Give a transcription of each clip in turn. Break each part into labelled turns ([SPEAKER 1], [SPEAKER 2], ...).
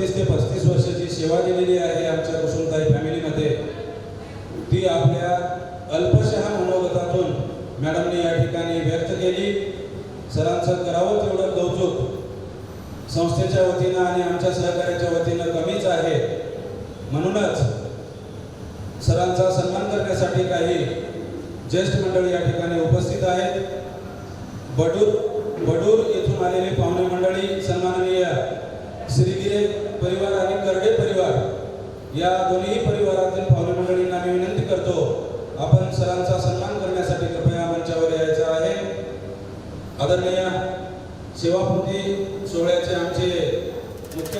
[SPEAKER 1] 32 ते 35 वर्षाची सेवा दिलेली आहे आमच्या कुसुमताई फॅमिलीमध्ये, ती आपल्या अल्पशा मनोगतातून मॅडमने या ठिकाणी व्यक्त केली। सरांचं करावं तेवढं कौतुक संस्थेच्या वतीनं आणि आमच्या सहकार्याच्या वतीनं कमीच आहे, म्हणूनच सरांचा सन्मान करण्यासाठी काही ज्येष्ठ मंडळी या ठिकाणी उपस्थित आहेत। बडूर येथून आलेले पाहुणे मंडळी, सन्माननीय श्रीगिरे परिवार आणि करडे परिवार या दोन्ही परिवारातील पाहुणे मंडळींना मी विनंती करतो, आपण सरांचा सन्मान करण्यासाठी कृपया मंचावर यायचं आहे। आदरणीय सेवापूर्ती सोहळ्याचे आमचे मुख्य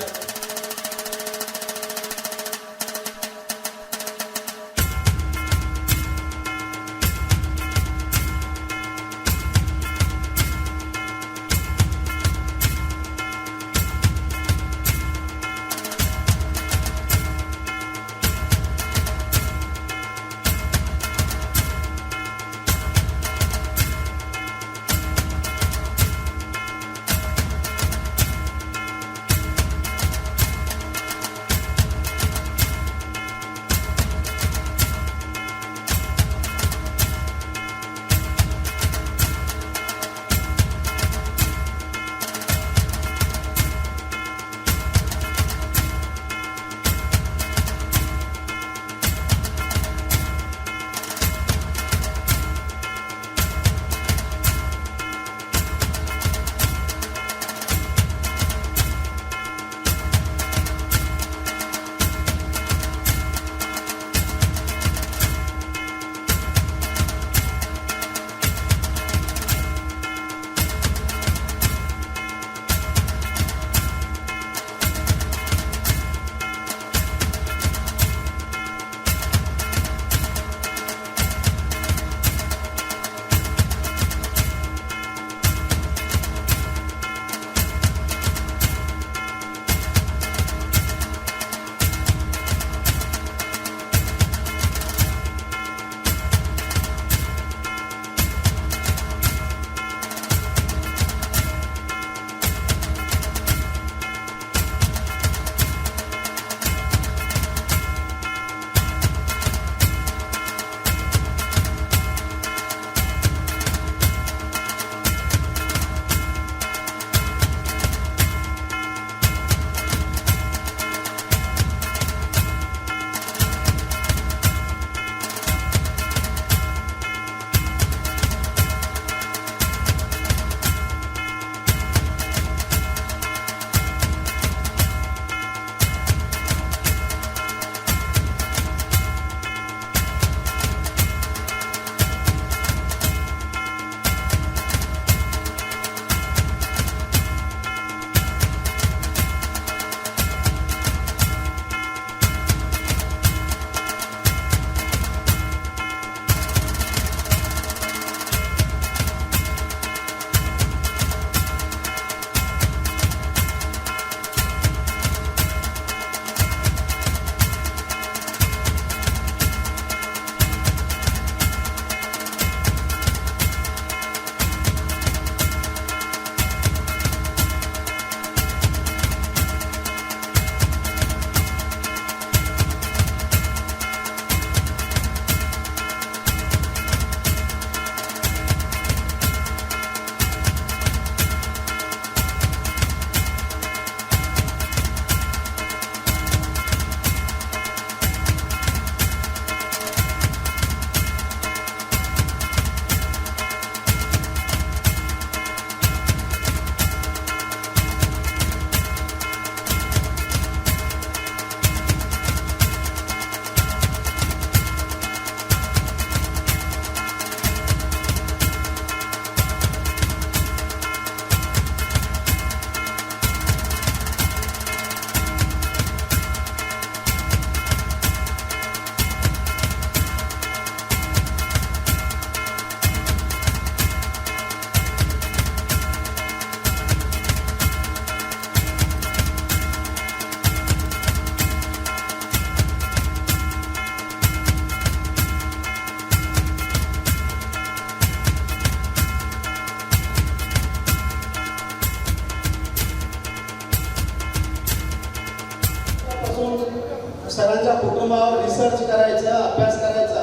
[SPEAKER 2] दिवसापासून सरांच्या कुटुंबावर रिसर्च करायचा, अभ्यास करायचा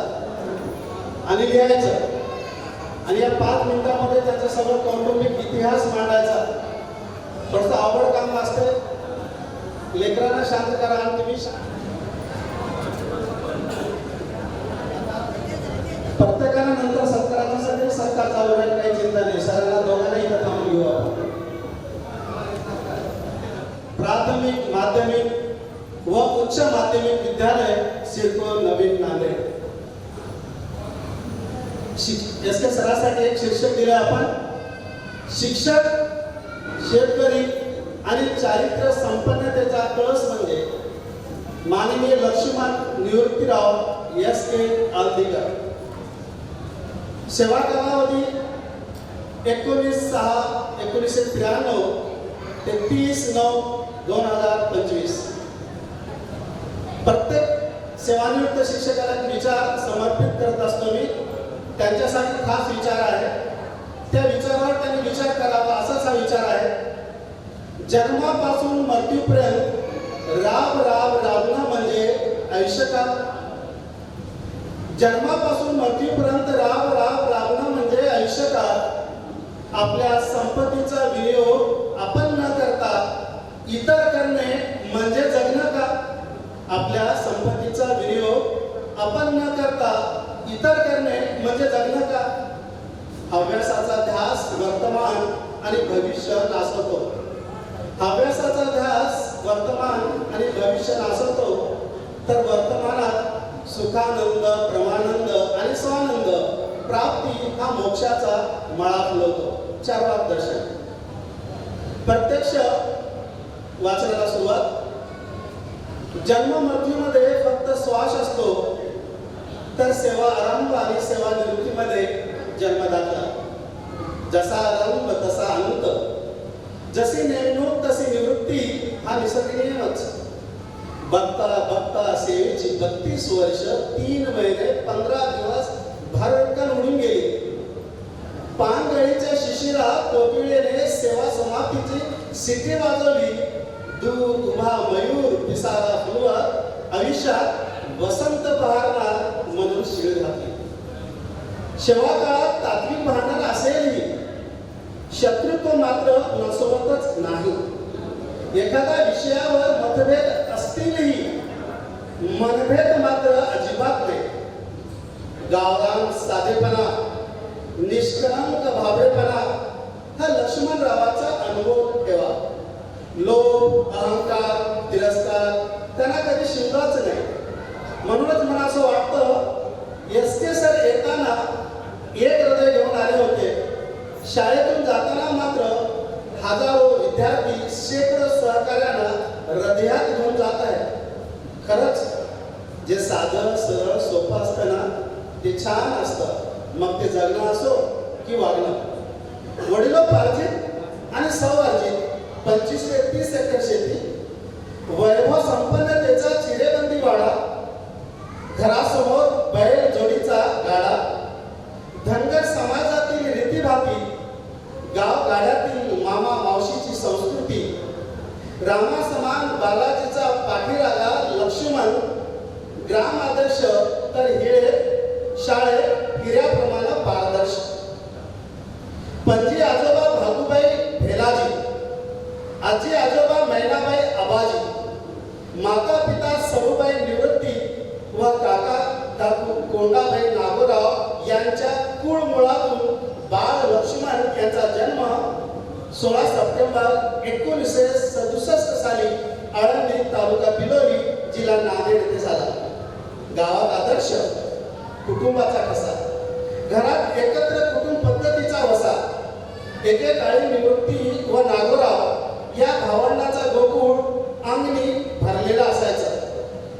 [SPEAKER 2] आणि लिहायचं, आणि या 5 मिनिटांमध्ये त्याचा सगळं कौटुंबिक इतिहास मांडायचा. थोडंसं आवड काम असते. लेकरांना शांत करा आणि तुम्ही प्रत्येकाला नंतर सत्काराचा सगळे सत्कार चालू राहील, काही चिंता नाही. सरांना दोघांना इथं थांबून घेऊ आपण. प्राथमिक, माध्यमिक व उच्च माध्यमिक विद्यालय सिडको नवीन नांदेड. एस के सरासाठी एक शीर्षक दिलं आपण, शिक्षक, शेतकरी आणि चारित्र्य संपन्नतेचा कळस म्हणजे माननीय लक्ष्मण निवृत्तीराव एस के आलदीकर. सेवा कालावधी 19/6/1993 ते 30/9/2025. प्रत्येक सेवानिवृत्त शिक्षकाला विचार समर्पित करत असतो मी. त्यांच्यासाठी खास विचार आहे. त्या विचारावर त्यांनी विचार करावा असाच हा विचार आहे. जन्मापासून मृत्यूपर्यंत राब राब राबणं म्हणजे आयुष्य का? जन्मापासून मृत्यूपर्यंत राब राब राबणं म्हणजे आयुष्य का? आपल्या संपत्तीचा विनियोग आपण न करता इतर करणे म्हणजे जगणं का? आपल्या संपत्तीचा विनियोग आपण न करता इतर करणे म्हणजे जगणं का? हव्यासाचा ध्यास वर्तमान आणि भविष्य नाचवतो. हव्यासाचा ध्यास वर्तमान आणि भविष्य नाचवतो, तर वर्तमानात सुखानंद, प्रमानंद आणि स्वानंद प्राप्ती हा मोक्षाचा मळा फुलवतो. 4 वाक्दर्शन. प्रत्यक्ष वाचनाला सुरुवात. जन्म मृत्यूमध्ये फक्त श्वास असतो, तर सेवा आरंभ आणि सेवा निवृत्तीमध्ये जन्मदाता. जसा आरंभ तसा अनंत, जशी नेमणूक तशी निवृत्ती हा निसर्ग नियमच. बघता बघता सेवेची 32 वर्ष 3 महिने 15 दिवस भारतकन उडून गेली. पानगळीच्या शिशिरा कोकिळेने सेवा समाप्तीची सिटी वाजवली. दूर उभा मयूर पिसारा फुलवर आयुष्यात वसंत बहारणार म्हणून शिळ घातली. सेवा काळात तात्विक भांडण असेलही शत्रुत्व मात्र नसोबतच नाही. एखाद्या विषयावर मतभेद असतीलही मनभेद मात्र अजिबात नाही. गावरान साधेपणा, निष्कलंक भाबडेपणा हा लक्ष्मणरावाचा अनुभव ठेवा. लोभ, अहंकार, तिरस्कार त्यांना कधी शिवलाच नाही. म्हणूनच मला असं वाटतं एस के सर येताना एक हृदय घेऊन आले होते. शाळेतून जाताना मात्र हजारो विद्यार्थी, शेकडो सहकार्यांना हृदयात घेऊन जात आहेत. खरंच जे साधं सरळ सोपं असतं ना ते छान असतं. मग ते जगणं असो की वागणं. वडिलोपार्जित आणि सवार्जित 25 ते 30 एकर शेती, वैभव संपन्नतेचा चिरेबंदी वाडा, घरासमोर बैल जोडीचा गाडा, धनगर समाजातील रीतीभाती, गाव गाड्यातील मामा मावशीची संस्कृती, रामासमान बालाजीचा पाठीरागा लक्ष्मण, ग्राम आदर्श तर हिरे शाळेत हिऱ्याप्रमाणे पारदर्शक. पणजी आजोबा भागुबाई भेलाजी, आजी आजोबा मैनाबाई आबाजी, माता पिता सरूबाई निवृत्ती व काका काकू कोंडाबाई नागोराव यांच्या कुळ मुळातून बाळ लक्ष्मण यांचा जन्म 16 सप्टेंबर 1967 साली आळंदी तालुका बिलोली जिल्हा नांदेड येथे झाला. गावात आदर्श कुटुंबाचा कसा, घरात एकत्र कुटुंब पद्धतीचा वसा. एकेकाळी निवृत्ती व नागोराव या भावंडाचा गोकुळ अंगणी भरलेला असायचा.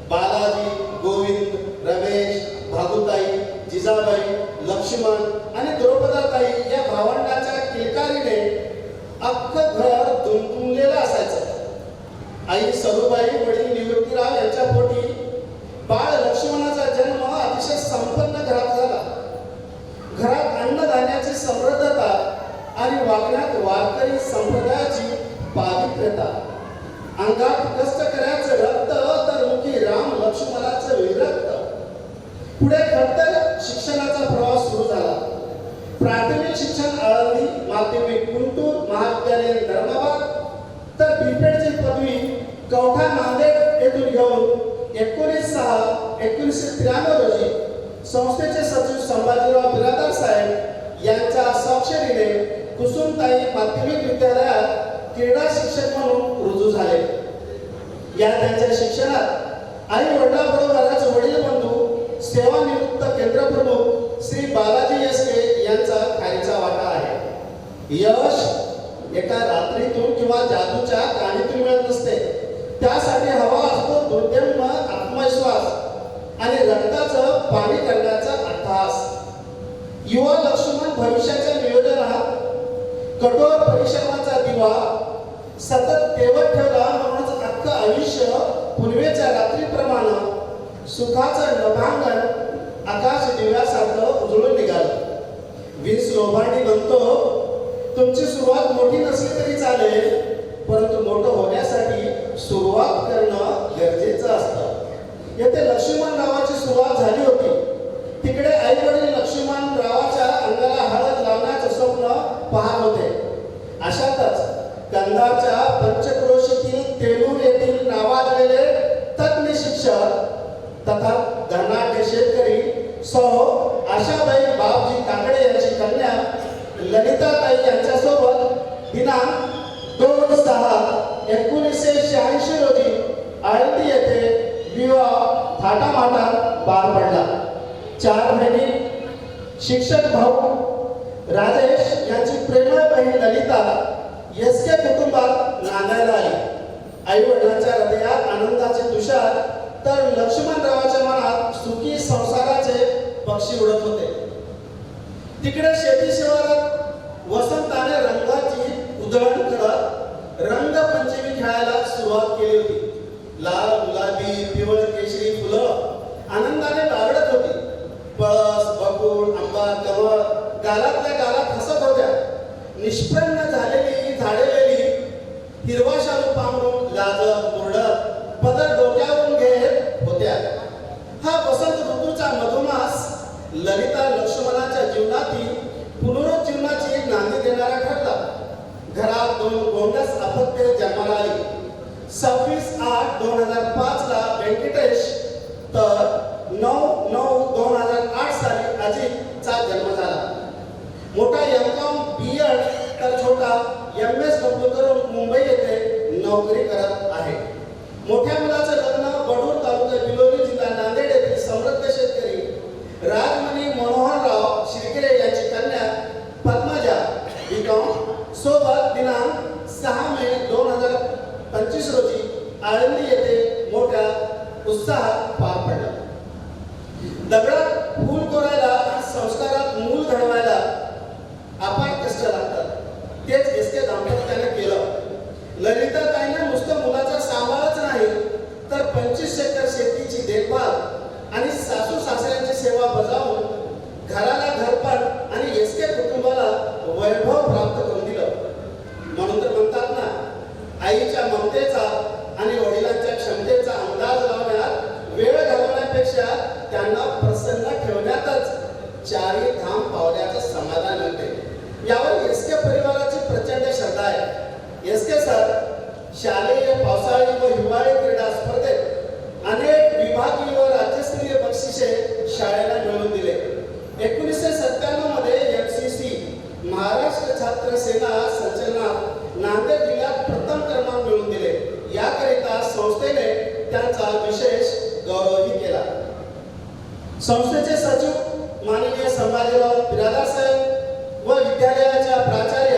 [SPEAKER 2] बालाजी, गोविंद, रमेश, भागुताई, जिजाबाई, लक्ष्मण आणि द्रौपदाताई या भावंडाच्या किलकारीने अख्खं घर दुमदुमलेलं असायचं. आई सरूबाई, वडील निवृत्तीराव यांच्या पोटी बाळ लक्ष्मणाचा जन्म अतिशय संपन्न घरात झाला. घरात अन्नधान्याची समृद्धता आणि वागण्यात वारकरी संप्रदायाची पावित्र्यता. अंगात कष्ट करायचं रक्त तर 6/1993 रोजी संस्थेचे सचिव संभाजीराव बिरादार साहेब यांच्या स्वाक्षरीने कुसुमताई माध्यमिक विद्यालयात क्रीडा शिक्षक म्हणून रुजू झाले. या त्यांच्या शिक्षणात आई वडिलांबरोबरच वडील बंधू सेवानिवृत्त केंद्र प्रमुख श्री बालाजी एसके यांचा खारीचा वाटा आहे. यश एका रात्रीतून किंवा जादूच्या काणीतून मिळत नसते. त्यासाठी हवा असतो दुर्दम्य आत्मविश्वास आणि रक्ताचं पाणी करण्याचा अट्टहास. युवा लक्ष्मण भविष्याच्या नियोजनात कठोर परिश्रमाचा दिवा सतत तेवत ठेवला. म्हणूनच अख्खं आयुष्य पुनवेच्या रात्रीप्रमाणे सुखाचं नभांगण आकाश दिव्यासारखं उजळून निघालं. वीस लोभांडी म्हणतो, तुमची सुरुवात मोठी नसली तरी चालेल, परंतु मोठं होण्यासाठी सुरुवात करणं गरजेचं असतं. येथे लक्ष्मणरावाची सुरुवात झाली होती. तिकडे आई वडील लक्ष्मणरावाच्या अंगाला हळद लावण्याचं स्वप्न पाहत होते. अशातच कंधारच्या पंचक्रोशीतील तेलूर येथील नावाजलेले तज्ञ शिक्षक तथा धनाढ्य शेतकरी सौ आशाबाई बापजी काकडे यांची कन्या ललिताताई यांच्यासोबत दिनांक 2/6/1986 रोजी आळंदी येथे विवाह थाटामाटात पार पडला. 4 बहिणी, शिक्षक भाऊ राजेश यांची प्रेमळ बहीण ललिता एसके कुटुंबात नांदायला आली. आई वडिलांच्या हृदयात आनंदाचे तुषार तर लक्ष्मणरावाच्या मनात सुखी संसाराचे पक्षी उडत होते. तिकडे शेती शिवारात वसंताने रंगाची उधळण करत रंगपंचमी खेळायला सुरुवात केली होती. लाल, गुलाबी, पिवळ, केशरी फुलं आनंदाने बागडत होती. पळस, बकुळ, आंबा, कमळ गालातल्या गालात हसत होत्या. निष्प्रन्न झालेली झाडेलेली हिरवा शालू पांघरून लाजत मुरडत पदर डोक्यावरून घेत होत्या. हा वसंत ऋतूचा मधुमास ललिता लक्ष्मणाच्या जीवनातील पुनरुज्जीवनाची नांदी देणारा ठरला. घरात 2 गोंडस अपत्ये जन्माला आली. 26/8/2005 ला व्यंकटेश तर 9/9/2008 साली अजितचा जन्म झाला. मोठा M.Com B.Ed तर छोटा MSW करून मुंबई येथे नोकरी करत आहे. मोठ्या मुलाचं लग्न बडूर तालुका बिलोली जिल्हा नांदेड येथील समृद्ध शेतकरी राजमणी मनोहरराव शिर्के यांची कन्या पद्मजा B.Com सोबत दिनांक 6 मे 2025 रोजी आळंदी येथे मोठ्या उत्साहात पार पडला. दगडात फूल कोरायला आणि संस्कारात मूल घडवायला अपार कष्ट लागतात. तेच एसके दाम्पत्याने केलं. ललिताताईने नुसतं मुलाचा सांभाळच नाही तर 25 एकर शेतीची देखभाल आणि सासू सासऱ्यांची सेवा बजावून घराला घरपण आणि एसके कुटुंबाला वैभव प्राप्त करून दिलं. म्हणून तर म्हणतात ना, आईच्या ममतेचा आणि वडिलांच्या क्षमतेचा अंदाज लावण्यात वेळ घालवण्यापेक्षा त्यांना प्रसन्न ठेवण्यातच 4 धाम पावल्याचं समाधान मिळते. यावर एसके परिवाराची प्रचंड श्रद्धा आहे. एसके सर शालेय पावसाळी व हिवाळी क्रीडा स्पर्धेत अनेक विभागीय व राज्यस्तरीय बक्षिसे शाळेला मिळवून दिले. 1997 मध्ये MCC महाराष्ट्र छात्र सेना संचलनात नांदेड जिल्ह्यात प्रथम क्रमांक मिळवून दिले. याकरिता संस्थेने त्यांचा विशेष गौरवही केला. संस्थेचे सचिव माननीय संभाजीराव बिरादार साहेब व विद्यालयाच्या प्राचार्य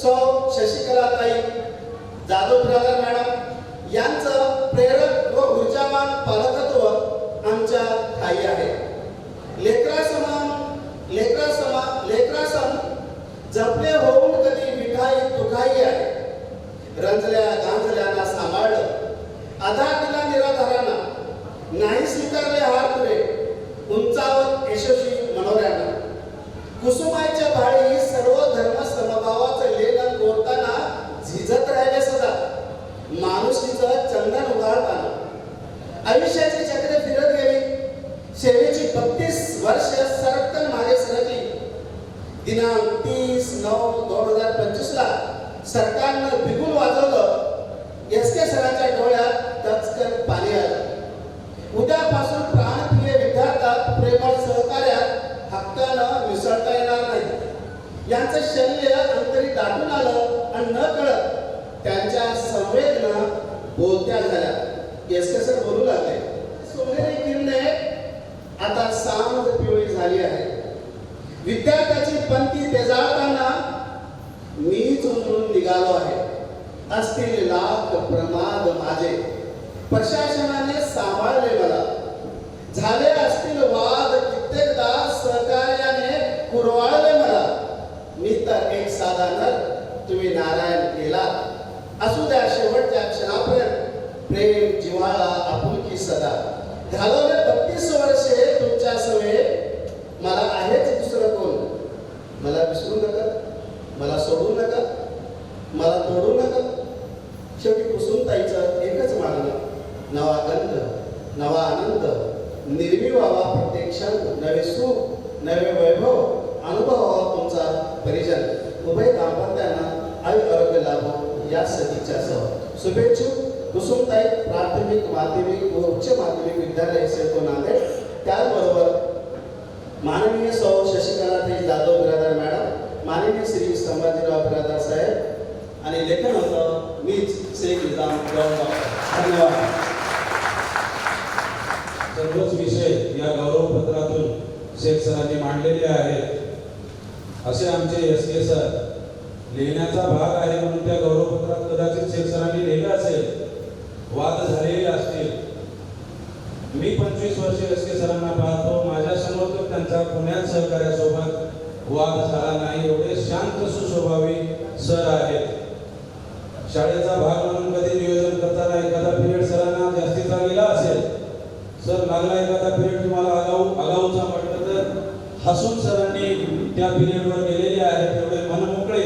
[SPEAKER 2] सौ शशिकलाताई जाधव बिरादार मॅडम यांचं प्रेरक व ऊर्जावान पालकत्व आमच्या ठायी आहे. लेकरासम जपले होऊन कधी मिठाई तुठाई आहे. रंजल्या गांजल्याना सांभाळलं, आधार दिला निराधारांना, नाही स्वीकारले हार तुरे, उंचावत यशस्वी मनोऱ्यांना. कुसुमाईच्या भाळी सर्व धर्म समभावाचं लेखन कोरताना झिजत राहिले सदा, माणुसकीचं चंदन उगाळताना. आयुष्याची चक्रे फिरत गेली. सेवेची 32 वर्ष सरकन मागे सरकली. दिनांक 30/9/2025 ला सरकारनं बिगुल वाजवलं. एसके सरांच्या डोळ्यात टचकन पाणी आलं. उद्या यांचं शल्य अंतरी दाटून आलं आणि न कळत त्यांच्या संवेदना बोलत्या झाल्या. सर बोलू लागले, सोनेरी किरणे आता सांज पिवळी झाली आहे. विद्यार्थ्याची पंक्ती तेजाळताना मीच उजळून निघालो आहे. असतील लाख प्रमाद माझे, प्रशासनाने सांभाळले मला. झाले असतील वाद कित्येकदा सहकार्याने कुरवाळले मला. मी तर एक साधा नर, तुम्ही नारायण केला. असू द्या शेवटच्या क्षणापर्यंत प्रेम जिव्हाळा आपुलकी सदा. घालवले 32 वर्षे तुमच्या सवे, मला आहेच दुसरं कोण. मला विसरू नका, मला सोडू नका, मला तोडू नका. शेवटी कुसुमताईचं एकच मागणं, नवा गंध, नवा आनंद निर्मी व्हावा प्रत्येक क्षण. नवे सुख, नवे वैभव अनुभवावा तुमचा परिजन. उभय दाम्पत्यांना आयु आरोग्य लाभो या सदिच्छा सह. शुभेच्छुक कुसुमताई प्राथमिक माध्यमिक व उच्च माध्यमिक विद्यालय सेतो नांदेड. त्याचबरोबर माननीय सौ शशिकलाताई जाधव बिरादार मॅडम, माननीय श्री संभाजीराव बिरादार साहेब आणि लेखन होतं मीच शेख निजाम गौरव. धन्यवाद.
[SPEAKER 1] सर्वच विषय या गौरवपत्रातून शेख सरांनी मांडलेले आहेत. असे आमचे SK सर लिहिण्याचा भाग आहे म्हणून त्या गौरवपत्रात कदाचित शेख सरांनी लिहिलं असेल, वाद झालेले असतील. मी 25 वर्षे SK सरांना पाहतो, माझ्यासमोर तर त्यांचा पुण्यात सहकार्यासोबत वाद झाला नाही. एवढे शांत सुस्वभावी सर आहेत. शाळेचा भाग म्हणून कधी नियोजन करताना एखादा पिरियड सरांना जास्तीचा गेला असेल, सर लागला एखादा पिरियड तुम्हाला आगाऊचा म्हटलं तर हसून सरांनी त्या पिरियडवर गेलेले आहेत. एवढे मनमोकळे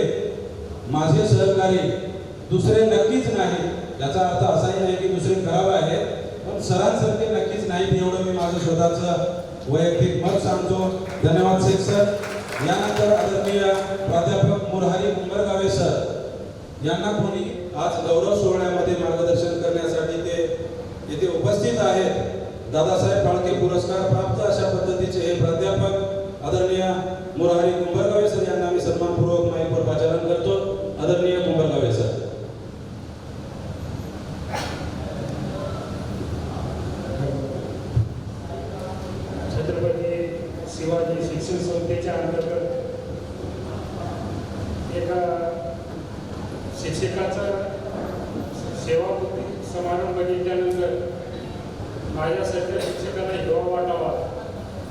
[SPEAKER 1] माझे सहकारी दुसरे नक्कीच नाही. याचा अर्थ असाही नाही की दुसरे खराब आहेत, पण सरांसारखे नक्कीच नाहीत. एवढं मी माझं स्वतःचं वैयक्तिक मत सांगतो. धन्यवाद शेख सर. यानंतर आदरणीय प्राध्यापक मुरहारी कुंभरगावे सर यांना कोणी आज गौरव सोहळ्यामध्ये मार्गदर्शन करण्यासाठी ते येथे उपस्थित आहेत. दादासाहेब फाळके पुरस्कार प्राप्त अशा पद्धतीचे हे प्राध्यापक आदरणीय मुरहारी कुंभरगावे सर यांना मी सन्मानपूर्वक माईकवर पाचारण करतो. आदरणीय कुंभरगावे सर.
[SPEAKER 3] छत्रपती शिवाजी शिक्षण संस्थेच्या अंतर्गत एका शिक्षकाचा सेवापूर्ती समारंभ घेतल्यानंतर माझ्यासारख्या शिक्षकाला हिवा वाटावा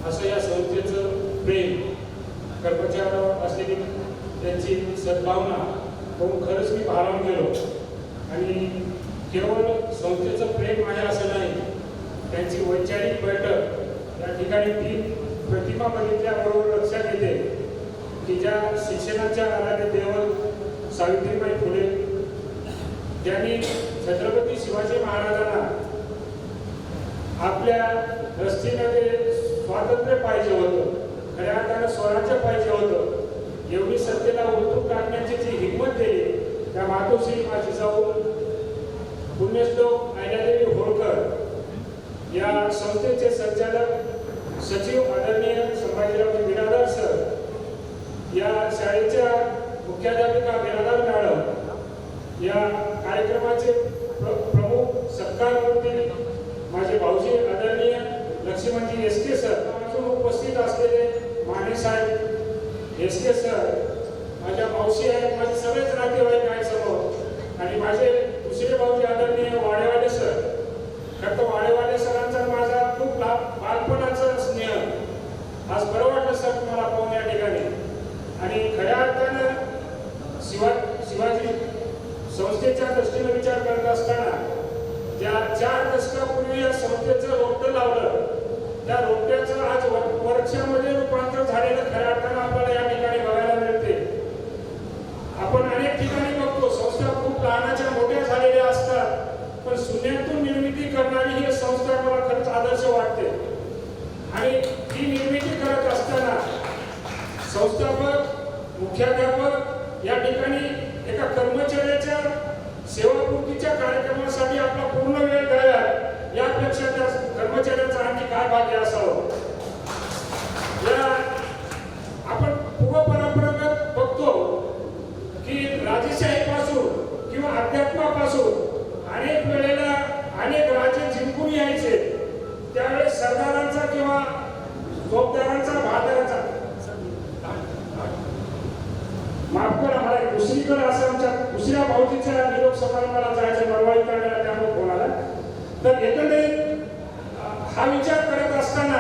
[SPEAKER 3] असं या संस्थेचं प्रेम, कर्मचाऱ्यावर असलेली त्यांची सद्भावना बघून खरंच मी भारावून गेलो. आणि केवळ संस्थेचं प्रेम आहे असं नाही, त्यांची वैचारिक बैठक या ठिकाणी 3 प्रतिमा बघितल्याबरोबर लक्षात येते की ज्या शिक्षणाच्या आराध्य देवत सावित्रीबाई फुले ज्यांनी छत्रपती शिवाजी महाराजांना आपल्या रस्त्यामध्ये स्वातंत्र्य पाहिजे होतं, खऱ्या अर्थानं स्वराज्य पाहिजे होतं, एवढी सत्तेला उलटून टाकण्याची जी हिंमत दिली त्या मातोश्री माझी जाऊ पुण्यश्लोक अहिल्यादेवी होळकर या संस्थेचे संचालक सचिव आदरणीय संभाजीराव बिरादार सर, या शाळेच्या मुख्याध्यापिका बिरादार मॅडम, या कार्यक्रमाचे प्रमुख सत्कार मूर्ती माझे भाऊजी आदरणीय लक्ष्मणजी SK सर, अजून उपस्थित असलेले माने साहेब SK सर, माझ्या मावशी आहेत, माझे सगळेच नातेवाईक आहेत समोर, आणि माझे दुसरे भाऊजी आदरणीय वाडेवाले सर. खरं तर वाडेवाले सरांचा माझा खूप बालपणाचा स्नेह. आज बरं वाटलं सर तुम्हाला पाहून या ठिकाणी. आणि खऱ्या अर्थानं शिवाजी संस्थेच्या दृष्टीने विचार करत असताना ज्या 4 दशकापूर्वी या संस्थेचं रोपटं लावलं, त्या रोपट्याचं आज वर्षामध्ये रूपांतर झालेलं खऱ्या अर्थानं आपल्याला या ठिकाणी बघायला मिळते. आपण अनेक ठिकाणी बघतो संस्था खूप लहानाच्या मोठ्या झालेल्या असतात, पण शून्यातून निर्मिती करणारी ही संस्था मला खरंच आदर्श वाटते. आणि ही निर्मिती करत असताना संस्थापक, मुख्याध्यापक या ठिकाणी एका कर्मचाऱ्याच्या सेवापूर्तीच्या कार्यक्रमासाठी आपला पूर्ण वेळ द्यावा, यापेक्षा त्या कर्मचाऱ्याचा आणखी काय भाग्य असावं. या आपण पूर्व परंपरागत दुसऱ्या भाऊजीच्या निरोप समारंभाला जायचं मरवाई करण्याला त्यामुळे फोन आला. तर एकंदरीत हा विचार करत असताना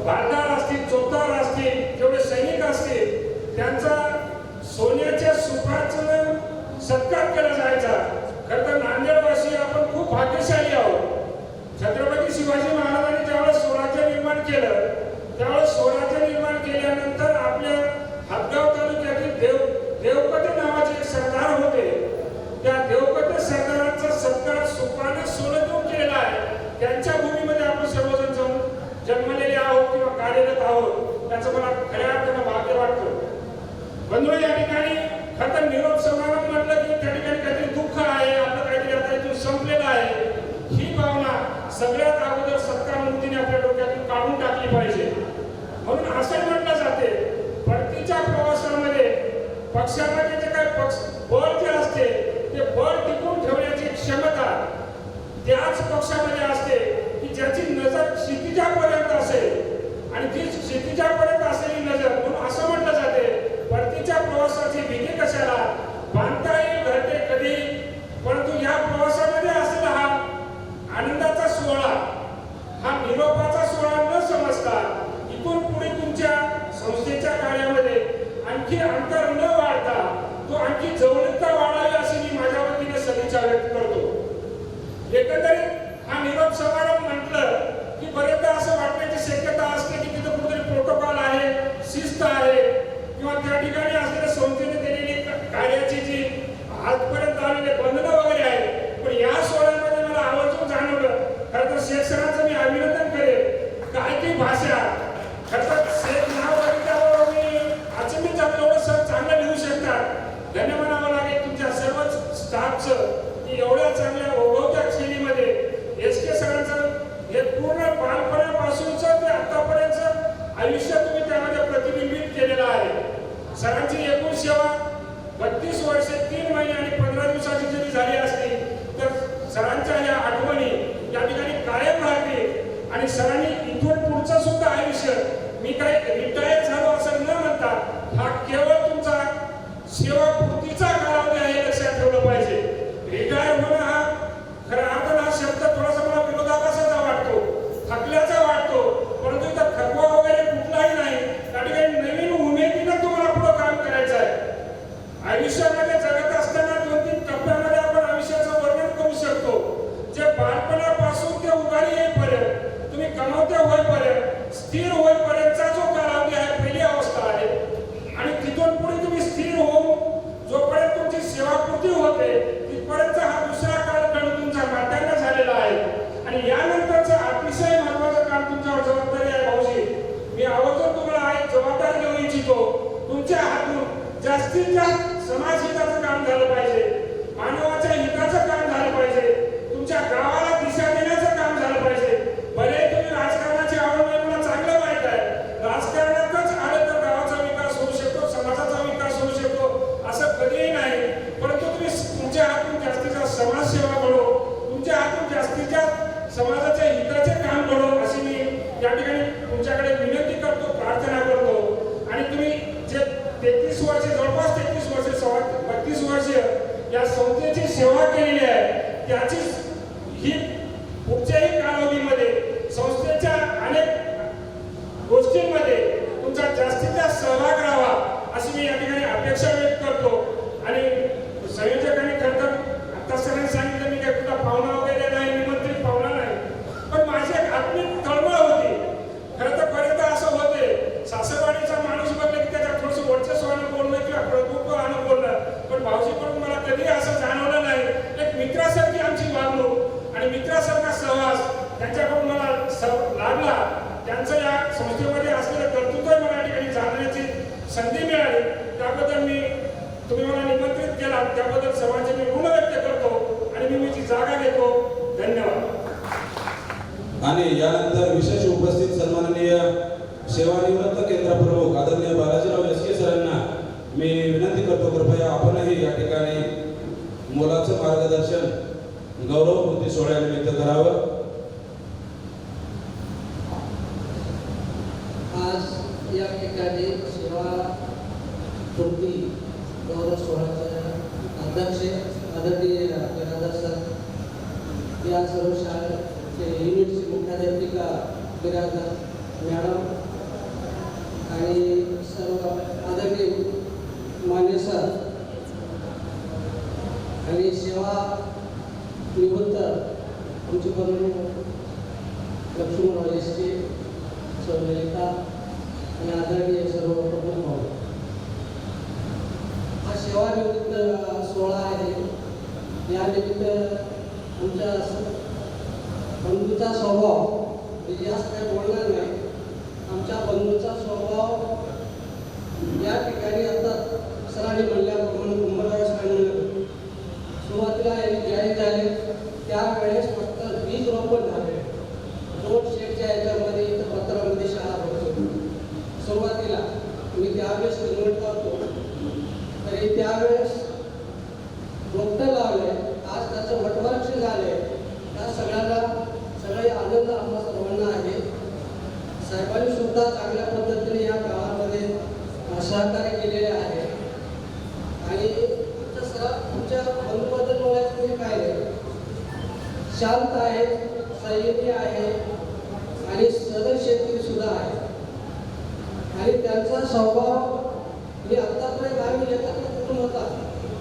[SPEAKER 3] भारदार असतील, चोपदार असतील, जेवढे सैनिक असतील त्यांचा सोन्याच्या सुपाचं सत्कार केला जायचा. खरं तर नांदेडवासी आपण खूप भाग्यशाली आहोत. छत्रपती शिवाजी महाराजांनी ज्यावेळेस स्वराज्य निर्माण केलं त्यावेळेस स्वराज्य निर्माण केल्यानंतर आपल्या हातगाव तालुक्यातील देवकटे नावाचे एक सरदार होते. त्या देवकटे सरदारांचा सत्कार सुपाने सोनं देऊन केलेला आहे. त्यांच्या भूमीमध्ये आपण सर्वजण जाऊन जन्मलेले आहोत किंवा कार्यरत आहोत त्याचं मला खऱ्या अर्थानं भाग्य वाटतं. बंधू, या ठिकाणी खरं निरोप समारंभ म्हटलं की त्या ठिकाणी काहीतरी दुःख आहे, आपलं काहीतरी आता इथून संपलेलं आहे, ही भावना सगळ्यात अगोदर सत्कार मूर्तीने आपल्या डोक्यातून काढून टाकली पाहिजे. म्हणून असं म्हटलं जाते परतीच्या प्रवासामध्ये पक्षामध्ये जे काही बळ जे असते ते बळ टिकून ठेवण्याची क्षमता त्याच पक्षामध्ये असते की ज्याची नजर क्षितिजापर्यंत असेल आणि ती क्षितिजापर्यंत असलेली नजर. म्हणून असं म्हटलं जाते परतीच्या प्रवासाची भीती कशाला, बांधता येईल घरटे कधी, परंतु या प्रवासामध्ये असलेला हा आनंदाचा सोहळा, हा निरोपाचा सोहळा न समजता इथून पुढे तुमच्या संस्थेच्या कार्यामध्ये आणखी अंतर न वाढता तो आणखी जवळता वाढावी अशी मी माझ्या वतीने सदिच्छा व्यक्त करतो. एकंदरीत हा निरोप समारंभ म्हटलं की बरेचदा असं वाटण्याची शक्यता असते की तिथं कुठेतरी प्रोटोकॉल आहे, शिस्त आहे किंवा त्या ठिकाणी असलेल्या संस्थेने दिलेली कार्याची जी आजपर्यंत आलेले बंधनं वगैरे आहेत. पण या सोहळ्यामध्ये मला आवर्जून जाणवलं. खरं तर शेख सरांचं मी अभिनंदन करेन. काय ती भाषा, खरं तर शेख नाव बघितल्यावर मी अचंबित झालो. एवढं सर चांगलं लिहू शकतात. धन्य म्हणावं लागेल तुमच्या सर्वच स्टाफचं की एवढ्या चांगल्या ओघवत्या शैलीमध्ये एस.के. सरांचं हे पूर्ण बालपणापासूनचं ते आतापर्यंतचं आयुष्य तुम्ही त्यामध्ये प्रतिबिंबित केलेलं आहे. सरांची एकूण सेवा 32 वर्षे 3 महिने आणि 15 दिवसाची जरी झाली असली तर सरांच्या या आठवणी या ठिकाणी कायम राहतील. आणि सरांनी इथून पुढचं सुद्धा आयुष्य, मी काही रिटायर झालो असं न म्हणता हा केवळ तुमचा सेवापूर्तीचा कालावधी आहे, लक्षात ठेवलं पाहिजे. रिटायर होणं हा खऱ्या अर्थानं हा शब्द थोडासा मला विरोधाभासाचा वाटतो, थकल्याचा वाटतो, परंतु इथं थकवा वगैरे कुठलाही नाही. त्या ठिकाणी नवीन उमेदीनं तुम्हाला पुढं काम करायचं आहे. आयुष्यामध्ये जगत असताना 2-3 टप्प्यामध्ये आपण आयुष्याचं वर्णन करू शकतो. जे बालपणापासून ते उगारी येईपर्यंत, तुम्ही कमावते होईपर्यंत, स्थिर होईपर्यंतचा जो कालावधी आहे पहिली अवस्था आहे. आणि तिथून पुढे तुम्ही स्थिर होऊन जोपर्यंत तुमची सेवापूर्ती होते तिथपर्यंत हा दुसरा कालखंड तुमचा माध्यान्ह झालेला आहे. आणि यानंतरचं अतिशय महत्वाचं काम तुमच्यावर जबाबदारी आहे भाऊजी. मी आवर्जून तुम्हाला एक जबाबदारी देऊ इच्छितो. तुमच्या हातून जास्तीत जास्त समाजहिताचं काम झालं पाहिजे, मानवाच्या हिताचं काम झालं पाहिजे, तुमच्या गावाला दिशा देण्याचं काम झालं पाहिजे. भले तुम्ही राजकारणाची आवड नाही, मला चांगलं माहित आहे. राजकारणातच आलं तर गावाचा विकास होऊ शकतो, समाजाचा विकास होऊ शकतो असं कधीही नाही. परंतु तुम्ही तुमच्या हातून जास्तीत जास्त समाजसेवा घडो, तुमच्या हातून जास्तीत जास्त समाजाच्या हिताचे काम घडो अशी मी या ठिकाणी तुमच्याकडे विनंती करतो, प्रार्थना करतो. आणि तुम्ही जे 33 वर्षे, जवळपास 33 वर्षे, 32 वर्षे या संस्थेची सेवा केलेली आहे त्याची ही पुढच्याही कालावधीमध्ये संस्थेच्या अनेक गोष्टींमध्ये तुमचा जास्तीत जास्त सहभाग राहावा अशी मी या ठिकाणी अपेक्षा व्यक्त करतो. आणि संयोजकांनी खरं तर आता सगळ्यांनी सांगितलं मी काय कुठला पाहुणा वगैरे नाही, निमंत्रित पाहुणा नाही, पण माझी एक आत्मिक तळमळ होती. खरं तर बरेचदा असं होते सासरवाडीचा माणूस बघलं की त्याच्या थोडंसं वर्चस्वानं बोलणं किंवा प्रभुत्वानं बोलणं, पण भाऊजीकडून मला कधी असं जाणवलं नाही. एक मित्रासारखी आमची वागणूक आणि मित्रासारखा सहवास त्यांच्याकडून मला लाभला. त्यांचं या संस्थेमध्ये असलेलं कर्तृत्व मला या ठिकाणी जाणण्याची संधी मिळाली. त्याबद्दल मी, तुम्ही मला निमंत्रित केला त्याबद्दल सर्वांचे मी ऋण व्यक्त करतो आणि मी माझी जागा घेतो. धन्यवाद.
[SPEAKER 1] आणि यानंतर विशेष उपस्थित सन्माननीय सेवानिवृत्त केंद्र प्रमुख आदरणीय बालाजीराव एस.के. सरांना मी विनंती करतो, कृपया आपणही या ठिकाणी मोलाचं मार्गदर्शन गौरवपूर्ती सोहळ्यानिमित्त करावं.
[SPEAKER 4] आज या ठिकाणी सेवा पूर्ती गौरव सोहळ्याचं आदरणीय बिरादर सर, या सर्व शाळेचे युनिटची मुख्याध्यापिका बिरादर मॅडम आणि सर्व आदरणीय मान्य सर आणि सेवा निवृत्त आमची प्रमुख लक्ष्मण एसटी ललिता आणि आदरणीय सर्व प्रमुख भाऊ. हा सेवानिवृत्त सोहळा आहे. या निमित्त आमच्या बंधूचा स्वभाव म्हणजे जास्त काही बोलणार नाही. आमच्या बंधूचा स्वभाव या ठिकाणी आता सरांनी म्हणल्याप्रमाणे कुंभराज सरांनी सुरुवातीला जाहीर झाले त्यावेळेस फक्त 20 रोपण झाले. 2 शेडच्या याच्यामध्ये इथं पत्रामध्ये शाळा भरतो. सुरुवातीला मी त्यावेळेस निवडता होतो तरी त्यावेळेस रोपटं लावले. आज त्याचं वटवृक्ष झाले. त्या सगळे आनंद आम्हा सर्वांना आहे. साहेबांनी सुद्धा चांगल्या पद्धतीने या गावामध्ये सहकार्य केलेले आहे आणि तुमच्या बंधूबद्दल बोलायचं म्हणजे काय नाही. शांत आहे, संयमी आहे आणि सदनशेती सुद्धा आहे आणि त्यांचा स्वभाव मी आत्तापर्यंत आम्ही एकत्र कुटुंब होता.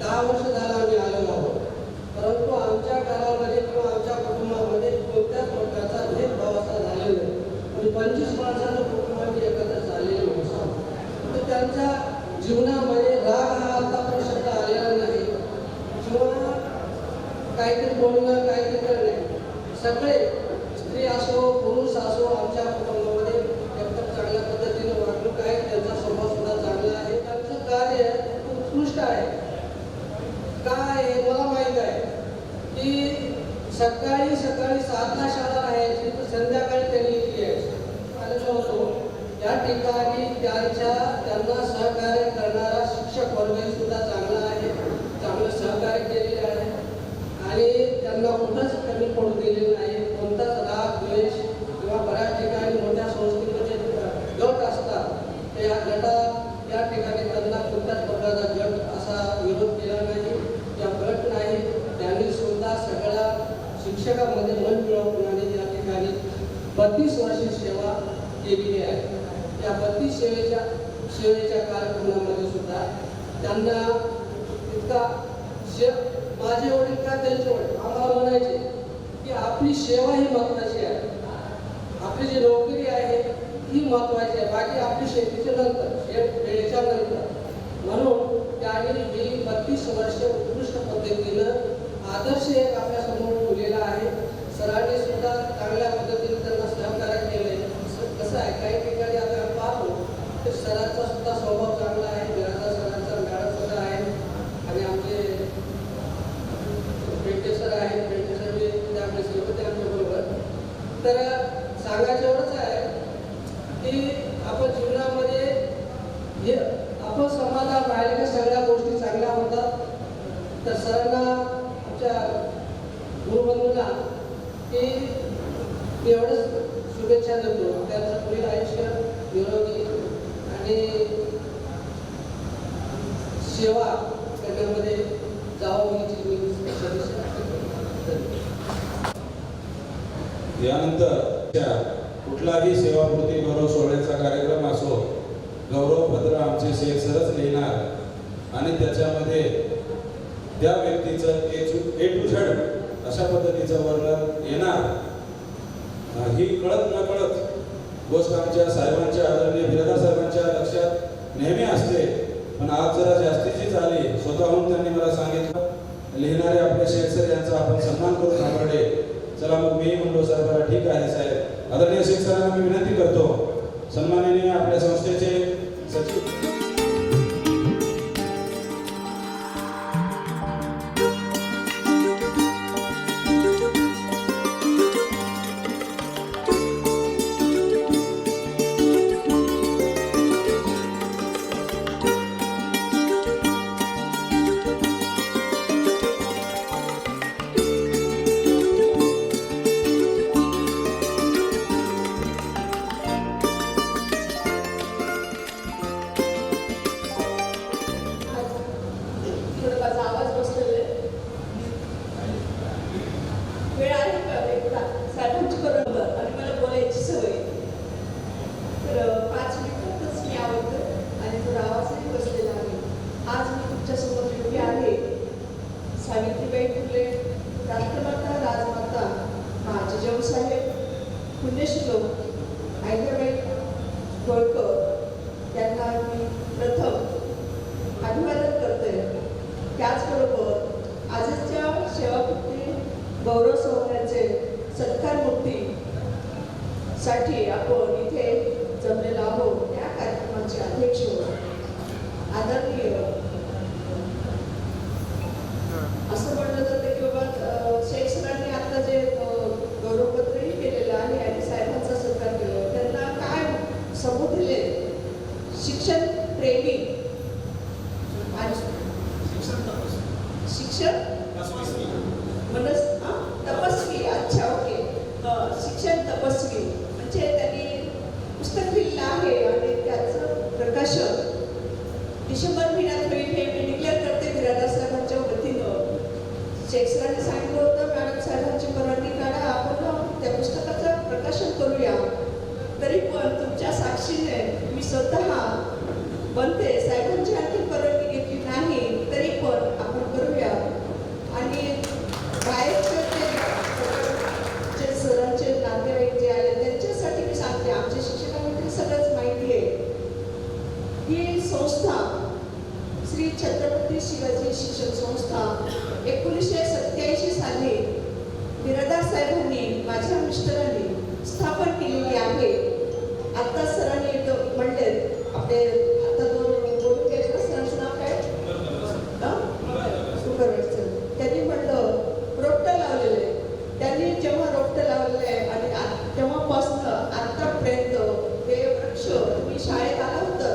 [SPEAKER 4] 10 वर्ष झालं आम्ही आलेलो आहोत, परंतु आमच्या घरामध्ये किंवा आमच्या कुटुंबामध्ये कोणत्याच प्रकारचा भेदभाव असा झालेला नाही. म्हणजे 25 माणसाचं कुटुंब आम्ही एकत्र चाललेले नसतो. तर त्यांच्या जीवनामध्ये राग हा आतापर्यंत शब्द आलेला नाही किंवा काहीतरी बोलणं काहीतरी करणे. सगळे स्त्री असो पुरुष असो आमच्या कुटुंबामध्ये एकदम चांगल्या पद्धतीने वागणूक आहे. त्यांचा स्वभाव सुद्धा चांगला आहे. त्यांचं कार्य उत्कृष्ट आहे. काय आहे मला माहीत आहे की सकाळी 7ला शाळा राहायची तर संध्याकाळी त्यांनी इथे यायची. आलेलो होतो या ठिकाणी त्यांना सहकार्य करणारा शिक्षक वर्गही सुद्धा चांगला आहे. चांगलं सहकार्य केलेले आहे आणि त्यांना कुठंच कमी पडू दिलेलं नाही. कोणताच राग द्वेष किंवा बऱ्याच ठिकाणी मोठ्या संस्थेमध्ये गट असतात तर या ठिकाणी त्यांना कोणत्याच प्रकारचा गट असा विरोध केला नाही. या गट नाही. त्यांनी सुद्धा सगळ्या शिक्षकामध्ये मन मिळवून या ठिकाणी 32 वर्षे सेवा केलेली आहे. या 32 सेवेच्या कार्यक्रमामध्ये सुद्धा त्यांना इतका माझे वडील का त्यांचे वडील आम्हाला म्हणायचे की आपली सेवा ही महत्त्वाची आहे. आपली जी नोकरी आहे ही महत्त्वाची आहे. बाकी आपली शेतीच्या नंतर वेळेच्या नंतर. म्हणून त्यांनी ही 32 वर्षे उत्कृष्ट पद्धतीनं आदर्श एक आपल्यासमोर ठेवलेला आहे. सरांनी सुद्धा चांगल्या पद्धतीने त्यांना सहकार्य केले. कसं आहे काही ठिकाणी आता आपण पाहतो तर सरांचा सुद्धा स्वभाव चांगला आहे. बिरादर सरांचा मॅडम सुद्धा आहे आणि आमचे पेटे सर आहेत. पेटे सर बी त्यामुळे होते आमच्याबरोबर. तर सांगायचं एवढंच आहे की आपण जीवनामध्ये हे आपण समाधान राहिले की सगळ्या गोष्टी चांगल्या होतात. तर सरांना आमच्या गुरुबंधूंना की मी एवढंच शुभेच्छा देतो. त्यांचं पुढील आयुष्य निरोगी आणि सेवा करण्यामध्ये जावं याची मी
[SPEAKER 1] यानंतर कुठलाही सेवापूर्ती गौरव सोहळ्याचा कार्यक्रम असो गौरवपत्र आमचे शेख सरच लिहिणार आणि त्याच्यामध्ये त्या व्यक्तीचं A to Z अशा पद्धतीचं वर्णन येणार. ही कळत नकळत गोष्ट आमच्या साहेबांच्या आदरणीय बिरादर साहेबांच्या लक्षात नेहमी असते. पण आज जरा जास्तीचीच आली. स्वतःहून त्यांनी मला सांगितलं लिहिणारे आपले शेख सर यांचा आपण सन्मान करून आवडले. चला मग मी म्हणलो साहेबांना ठीक आहे साहेब. आदरणीय शेख सरांना मी विनंती करतो सन्माननीय आपल्या संस्थेचे सचिव
[SPEAKER 5] पुण्यश्लोक अहिल्याबाई होळकर यांना मी प्रथम अभिवादन करते. त्याचबरोबर आजच्या सेवाकृती गौरव सोहळ्याचे सत्कारमूर्तीसाठी आपण इथे जमलेलो आहोत. त्या कार्यक्रमाचे अध्यक्ष आदरणीय असं म्हणलं जातं की बाबा शेख सरांनी आता जे गौरवपत्रही केलेलं आहे आणि साहेबांचा सत्कार केला, त्यांना काय संबोधले? शिक्षण प्रेमी आणि शिक्षण तपस्वी. अच्छा, ओके. शिक्षण तपस्वी म्हणजे त्यांनी पुस्तक लिहिलं आहे आणि त्याचं प्रकाशन डिसेंबर महिन्यात होईल हे मी डिक्लेअर करते बिरादर साहेबांच्या वतीनं. शेख सरांनी सांगितलं होतं मॅडम साहेबांची परवानगी काढा, आपण त्या पुस्तकाचं प्रकाशन करूया. तरी पण तुमच्या साक्षीने मी स्वतः बनते. साहेबांची आणखी परवानगी घेतली नाही तरी पण आपण करूया. आणि बाहेरचे जे सरांचे नातेवाईक जे आले त्यांच्यासाठी मी सांगते, आमच्या शिक्षकांमध्ये सगळंच माहिती आहे. ही संस्था श्री छत्रपती शिवाजी शिक्षण संस्था 1987 साली बिरादार साहेबांनी माझ्या मिस्टरांनी स्थापन केलेली आहे. आता सरांनी म्हणले आपले आता बोलून गेले ना, सरांचं नाव काय? त्यांनी म्हणलं रोपटं लावलेले. त्यांनी जेव्हा रोपटं लावले आणि तेव्हापासून आतापर्यंत ते वृक्ष मी शाळेत आला होतं.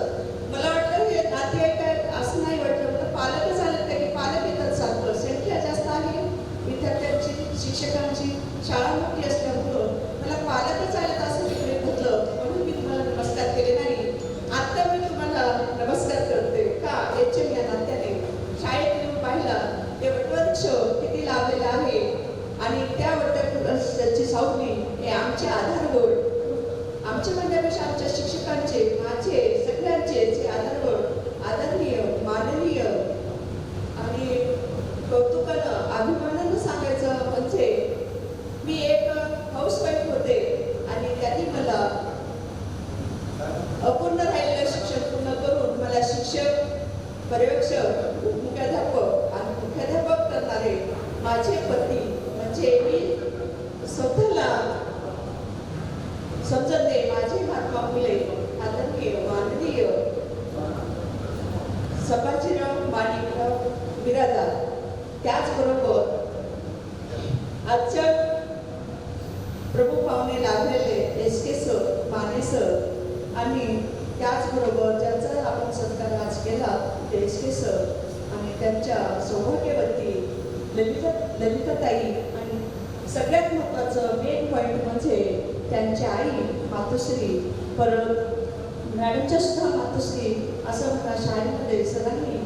[SPEAKER 5] मला वाटलं हे नातेवाईक काय असं नाही वाटलं, मला पालकच आले का की पालक येतात सारखं. संख्या जास्त आहे विद्यार्थ्यांची, शिक्षकांची, शाळा मोठी असल्यामुळं मला पालकच आलेत असं मी गृहीत धरलं. म्हणून मी तुम्हाला नमस्कार केले नाही. आता मी तुम्हाला नमस्कार करते का HM या नात्याने. शाळेत येऊन पाहिला ते वटवृक्ष किती लावलेलं आहे आणि त्या वटवृक्षाची सावली हे आमचे आधारवड, आमच्या म्हणण्यापेक्षा आमच्या शिक्षकांचे, माझे, सगळ्यांचे जे आधारवड आदरणीय, माननीय आणि कौतुकानं, अभिमानानं सांगायचं म्हणजे मी एक हाऊसवाईफ होते आणि त्यांनी मला अपूर्ण राहिलेलं शिक्षण पूर्ण करून मला शिक्षक, पर्यवेक्षक, उपमुख्याध्यापक आणि मुख्याध्यापक करणारे माझे पती म्हणजे मी स्वतःला समजते माझे महात्मा फुले आदरणीय माननीय संभाजीराव माणिकराव बिरादार. त्याचबरोबर आजच्या प्रमुख पाहुणे लाभलेले SK सर, माने सर आणि त्याचबरोबर ज्यांचा आपण सत्कार आज केला ते SK सर आणि त्यांच्या सौभाग्यवती ललिताताई आणि सगळ्यात महत्त्वाचं मेन पॉईंट म्हणजे त्यांच्या आई मातोश्री, परत मॅडमच्या सुद्धा मातोश्री असं मला शाळेमध्ये सरांनी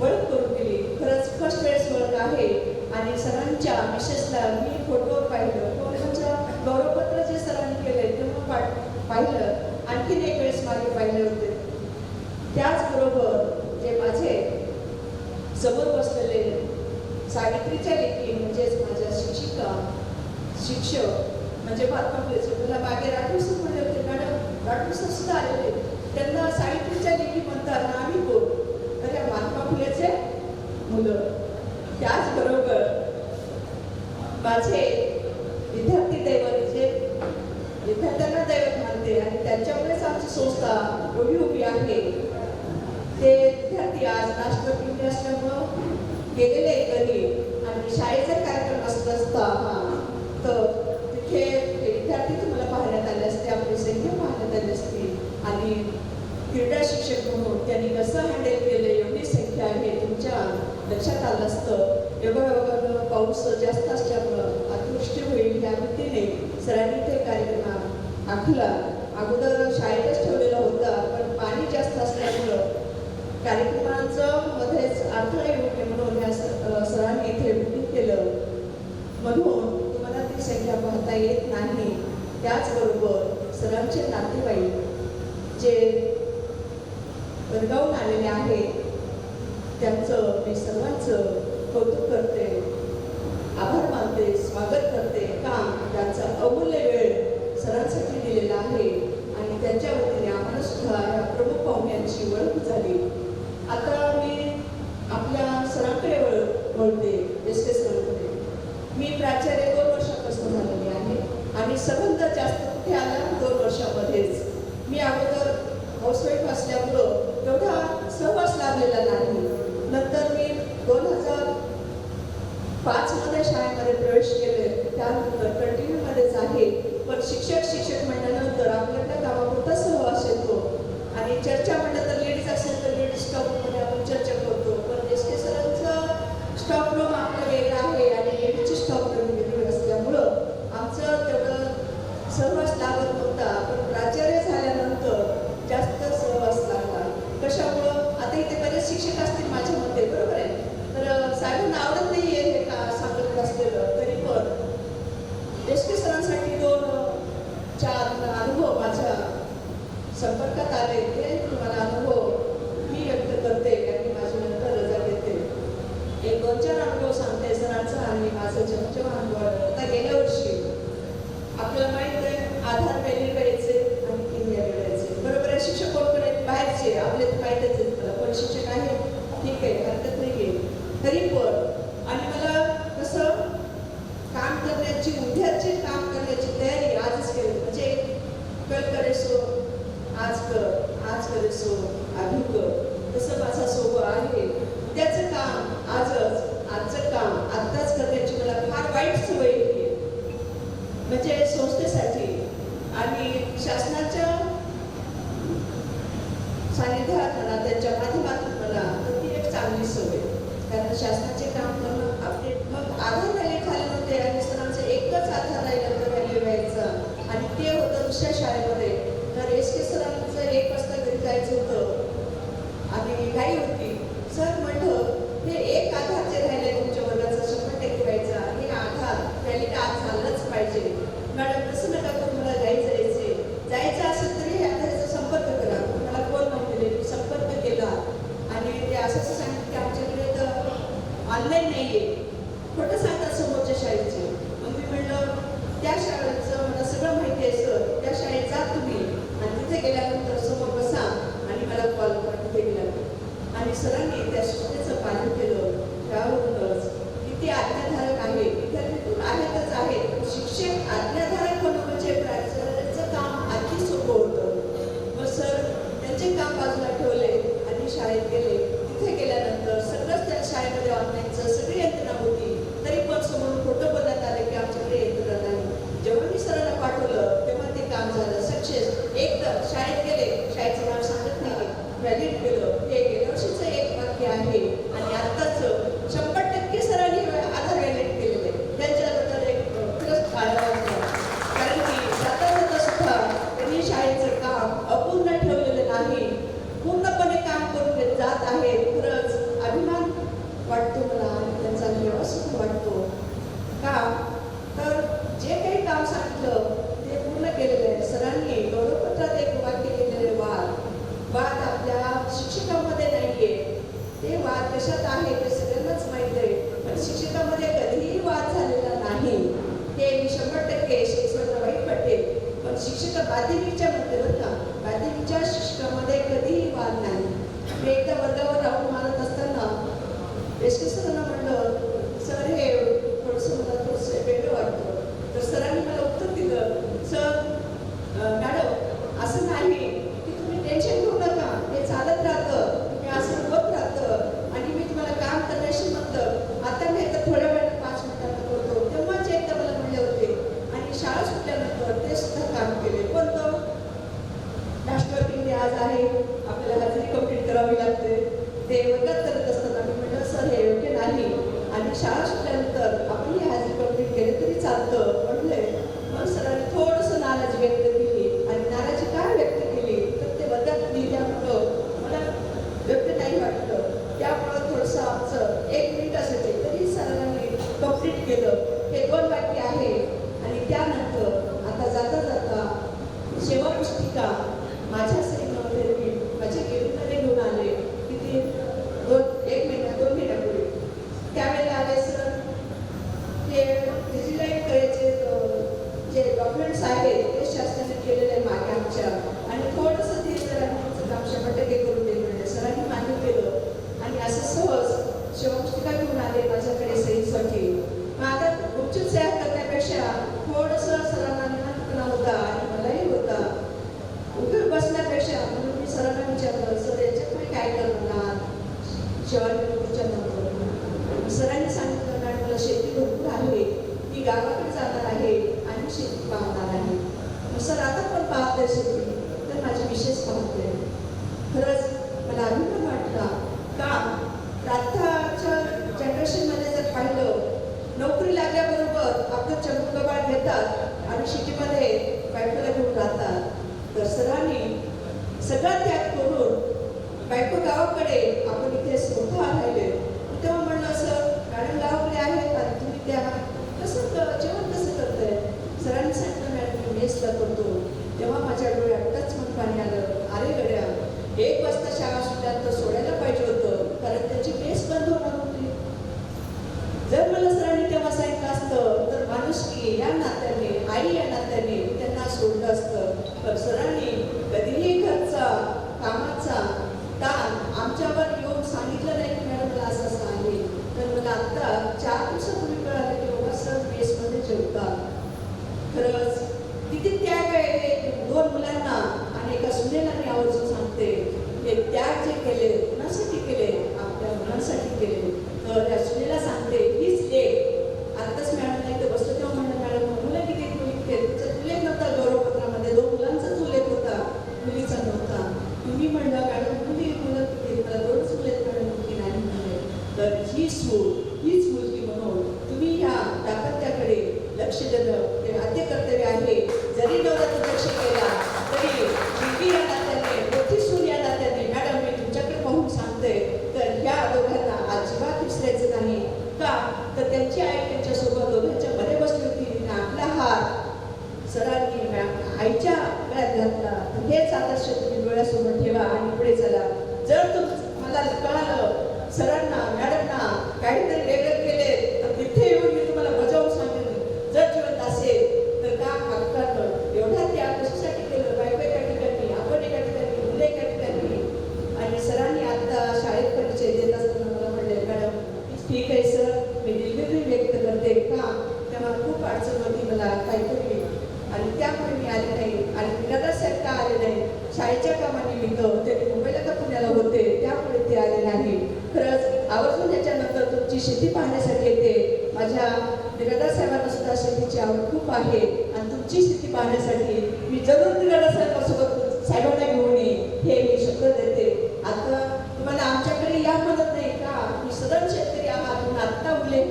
[SPEAKER 5] ओळख करून दिली. खरंच फर्स्ट वेळेस ओळख आहे आणि सरांच्या मिसेसला मी फोटोवर पाहिलं, त्यांचं गौरवपत्र जे सरांनी केलंय तेव्हा पाहिलं, आणखीन एक वेळेस मागे पाहिले होते. त्याचबरोबर जे माझे समोर बसलेले सावित्रीच्या लेखी म्हणजेच माझ्या शिक्षिका, शिक्षक म्हणजे महात्मा फुलेचे, मला मागे राठोड सर म्हणले होते, मॅडम राठोड सर सुद्धा आलेले, त्यांना सावित्रीच्या लेखी म्हणतात आम्ही कोण, तर या महात्मा फुलेचे मुलं. त्याचबरोबर माझे विद्यार्थी दैवत जे विद्यार्थ्यांना दैवत मानते आणि त्यांच्यामुळेच आमची संस्था उभी आहे. ते विद्यार्थी आज राष्ट्रपती असल्यामुळं गेलेले घरी आणि शाळेचा कार्यक्रम असता तर तिथे विद्यार्थी तुम्हाला पाहण्यात आले असते, आपली संख्या पाहण्यात आली असती आणि क्रीडा शिक्षक म्हणून त्यांनी कसं हँडल केलं एवढी संख्या आहे तुमच्या लक्षात आलं असतं. योगायोगानं पाऊस जास्त असल्यामुळं अतिवृष्टी होईल या वृत्तीने सरांनी ते कार्यक्रम आखला. अगोदर शाळेतच ठेवलेला होता पण पाणी जास्त असल्यामुळं कार्यक्रमांचं मध्येच अडथळे येऊ नये म्हणून ह्या सरांनी इथे बुकिंग केलं, म्हणून तुम्हाला ती संख्या पाहता येत नाही. त्याचबरोबर सरांचे नातेवाईक जे वडगावून आलेले आहेत त्यांचं मी सर्वांचं कौतुक करते, आभार मानते, स्वागत करते. का त्यांचा अमूल्य वेळ सरांसाठी आणि संबंध जास्त कुठे आला 2 वर्षामध्येच. मी अगोदर हाऊसवाईफ असल्यामुळं एवढा सहवास लाभलेला नाही. नंतर मी 2005 मध्ये शाळेमध्ये प्रवेश केले, त्यानंतर कंटिन्यूमध्येच आहे. पण शिक्षक म्हणल्यानंतर आपल्याकडे गावापुरता सहवास येतो आणि चर्चा म्हणलं तर लेडीज असेल तर लेडीज स्टॉपमध्ये आपण चर्चा करतो. पण एस.के. सरांचं स्टॉप रूम आपलं वेगळं आहे आणि लेडीजची स्टॉप रूम वेगळी असल्यामुळं आमचं तेवढं सहवास लागत नव्हता. पण प्राचार्य झाल्यानंतर जास्त सहवास लागला. कशामुळं आता इथे बरेच शिक्षक असतील माझ्या मते, बरोबर आहे. तर साहेबांना आवडत नाही आहे हे का सांगत असलेलं, तरी पण एस.के. सरांसाठी 2-4 अनुभव माझ्या संपर्कात आले. ते तुम्हाला अनुभव मी व्यक्त करते कारण माझी नंतर रजा घेते. एक 2-4 अनुभव सांगते सरांचा आणि माझं जेव्हा अनुभव. आता गेल्या वर्षी आपल्याला माहित आहे आधार व्हॅल्यू द्यायचे आणि 3 व्हॅल्यू द्यायचे, बरोबर आहे. शिक्षक कोणकडे बाहेरचे आपले तर माहीतच आहेत मला, पण शिक्षक आहे ठीक आहे, हरकत नाही आहे. तरी पण आणि मला कसं काम करण्याची उद्याचे काम करण्याची तयारी आजच केली. म्हणजे कल करे सो आज करे सो अभी कर, तसं माझा स्वभाव आहे. उद्याचं काम आजचं काम आत्ताच करण्याची मला फार वाईट सवय आहे. म्हणजे संस्थेसाठी आणि शासनाच्या सानिध्यात म्हणा, त्यांच्या माध्यमातून मला ती एक चांगली सवय. कारण शासनाचे काम करणं आपले मग आधार व्हॅल्यू खाली होते आणि सरांचं एकच आधार राहिला तर व्हॅल्यू व्हायचा आणि ते होतं दुसऱ्या शाळेमध्ये. तर एस.के. सरांचं 1 वाजता घरी जायचं होतं आणि घाई होती. सर म्हटलं हे एक आधार जे राहिले तुमच्या वर्गाचा 100% व्हायचा, हे आधार व्हॅलिड आज झालंच पाहिजे. मॅडम तसं नका करून, मला जायचं असेल तरी हे आधाराचा संपर्क करा. मला कोण म्हणले संपर्क केला आणि ते असं सांगितलं की आमच्याकडे तर ऑनलाईन नाही आहे, खोटं सांगतात समोरच्या शाळेचे. मग मी म्हणलं त्या शाळेचं मला सगळं माहिती आहे सर, त्या शाळेत जा तुम्ही आणि तिथे गेल्यानंतर समोर बसा आणि मला कॉल करा तिथे गेल्यानंतर. आणि सरांनी त्या सूचनेचं पालन केलं. त्यावरूनच किती आज्ञाधारक आहे, विद्यार्थी आहेतच आहेत. शिक्षक आज्ञाधारक होणं म्हणजे प्राचार्याचं काम अति सोपं होतं. मग सर त्यांचे काम बाजूला ठेवले आणि शाळेत गेले. तिथे गेल्यानंतर सगळंच त्या शाळेमध्ये ऑनलाईनचं सगळी यंत्रणा होती. तरी पण समोरून खोटं बोलण्यात आलं की आमच्याकडे यंत्रणा नाही. जेव्हा मी सरांना पाठवलं तेव्हा ते काम झालं सक्सेस. एकदम शाळेत गेले, शाळेचं नाव सांगत नाही, व्हॅलिड केलं. हे गेल्या वर्षीचं एक वाक्य आहे आणि आत्ताचं 100% सरांनी आधार व्हॅलिड केलेलं आहे. त्यांच्याबद्दल एक खरंच काळजी, कारण की जाता सुद्धा त्यांनी शाळेचं काम अपूर्ण ठेवलेलं नाही, पूर्णपणे काम करून जात आहे. खरंच अभिमान वाटतो मला आणि त्यांचा व्यवस्थित वाटतो. का तर जे काही काम सांगितलं ते पूर्ण केलेलं आहे सरांनी. गौरवपत्रात एक वाक्य केलेले वाद आपल्या शिक्षकामध्ये नाहीये. ते वाद कशात आहे ते सगळ्यांनाच माहिती आहे, पण शिक्षकामध्ये कधीही वाद झालेला नाही. हे मी 100% शिक्षकांना वाईट वाटेल, पण शिक्षक माध्यमिकच्या मध्ये बरं का, माध्यमिकच्या शिक्षकामध्ये कधीही वाद नाही. मी एकदा वर्गावर राहून मारत असताना एस.के. सरांना म्हणलं सर हे थोडंसं मला थोडंसं वेगळं वाटतं. तर सरांनी मला उत्तर दिलं, सर मॅडम असं नाही की तुम्ही टेन्शन घेऊ नका, हे चालत राहतं, हे असं होत राहतं आणि मी तुम्हाला काम करण्याशी म्हणतं. आता मी एकदा थोड्या वेळात 5 मिनिटांना करतो. तेव्हाच एकदा मला म्हणले होते आणि शाळा सुटल्यानंतर ते सुद्धा काम केले. पण तो नॅशनल दिन आज आहे, आपल्याला हजेरी कंप्लीट करावी लागते. ते वर्गात करत असताना मी म्हटलं सर हे योग्य नाही आणि शाळा सुटल्यानंतर आपण ही हजेरी कंप्लीट केली तरी चालतं म्हटले. मग सरांनी थोडंसं नाराजी व्यक्त केली आणि नाराजी काय व्यक्त केली तर ते वर्गात लिहिल्यामुळं मला व्यक्त नाही वाटलं. त्यामुळं थोडंसं आमचं 1 मिनिटासाठी तरी सरांनी कंप्लीट केलं. हे 2 वाक्य आहे. आणि त्यानंतर आता जाता सेवा पुस्तिका माझ्या सहीमध्ये माझ्या केबिनमध्ये घेऊन आले. किती 2 महिन्यापूर्वी त्यावेळेला आले सर. ते डिजिटलाइज करायचे जे डॉक्युमेंट्स आहेत ते शासनाने केलेले आहे मागे आमच्या आणि थोडंसं ते सरांचं काम 100% करून देईल म्हणजे सरांनी मान्य केलं आणि असं सहज सेवा पुस्तिका घेऊन आले माझ्याकडे सहीसाठी. मग आता गुपचूप सह्या करण्यापेक्षा थोडंसं सरांना आणि सिटीमध्ये बायकोला घेऊन राहतात. तर सरांनी सगळा त्याग करून बायको गावाकडे आपण इथे स्वतः राहिले. तेव्हा म्हणलं असं मॅडम गावाकडे आहेत आणि तुम्ही त्या जेवण कसं करताय? सरांनी सांगितलं मॅडम मी मेसला करतो. तेव्हा माझ्या डोळ्यात टच म्हणून पाणी आलं. अरे गड्या 1 वाजता शाळा सुटल्यानंतर सोडायला पाहिजे होतं, कारण त्याची मेस बंद होणार होती. जर मला सरांनी तेव्हा सांगितलं असतं तर माणुसकी या नात्याने, आई या नात्याने त्यांना सोडलं असतं. पण सरांनी कधीही घरचा कामाचा ताण आमच्यावर येऊन सांगितलं नाही की मॅडम मला असं असं आहे. तर मला आत्ता 4 दिवसापूर्वी कळालं की बाबा सर मेसमध्ये जेवतात. खरंच किती त्याग आहे. 2 मुलांना आणि एका सुनेला मी आवर्जून सांगते, हे त्याग जे केले कुणासाठी केले? आपल्या मुलांसाठी केले. तर त्या सुनेला सांगते हीच एक. आत्ताच मॅडम नाही तर बसलो तेव्हा म्हणलं मॅडम मुलं किती उल्लेख नव्हता गौरवपत्रामध्ये. 2 मुलांचाच उल्लेख होता, मुलीचा नव्हता. तुम्ही म्हणलं मॅडम मुलं किती? मला 2च मुले मॅडम, मुलगी नाही म्हणले. तर ही सूर हीच मुलगी म्हणून तुम्ही ह्या दाम्पत्याकडे लक्ष देणं हे आद्य कर्तव्य आहे. जरी नवरा दुर्लक्ष केला तरी मुलगी या नात्याने, मोठी सूर या नात्याने मॅडम मी तुमच्याकडे पाहून सांगते तर ह्या दोघांना अजिबात विसरायचं नाही. का तर त्यांची आई त्यांच्यासोबत दोघांच्या मध्ये बसली होती. तिने आपला हात सरांनी आईच्या गळ्यात घातला. हेच आदर्श तुम्ही डोळ्यासमोर ठेवा आणि पुढे चला. जर मला कळालं सरांना मॅडमना काहीतरी वेगळं केले तर तिथे येऊन मी तुम्हाला बजावून सांगेन. जर जिवंत असेल तर का हक्कानं एवढा त्याग कशासाठी केलं? बायको एका ठिकाणी, आपण एका ठिकाणी, मुलं एका ठिकाणी. आणि सरांनी आता शाळेत परिचय देत असताना मला म्हणले मॅडम ठीक आहे सर मी दिलगिरी व्यक्त करते का तेव्हा खूप अडचण होती मला काहीतरी आणि त्यामुळे मी आले नाही. आणि निराधार साहेब का आले नाही? शाळेच्या कामानिमित्त ते मुंबईला का पुण्याला होते त्यामुळे ते आले नाही. खरंच आवर्जून त्याच्यानंतर तुमची शेती पाहण्यासाठी येते. माझ्या निराधार साहेबांना सुद्धा शेतीची आवड खूप आहे आणि तुमची शेती पाहण्यासाठी मी जरूर निराधार साहेबांसोबत साहेबांना घेऊन येईन हे मी शब्द देते. आता तुम्हाला आमच्याकडे या म्हणत नाही का? मी सदन शेतकरी आहात म्हणून आत्ता उल्लेख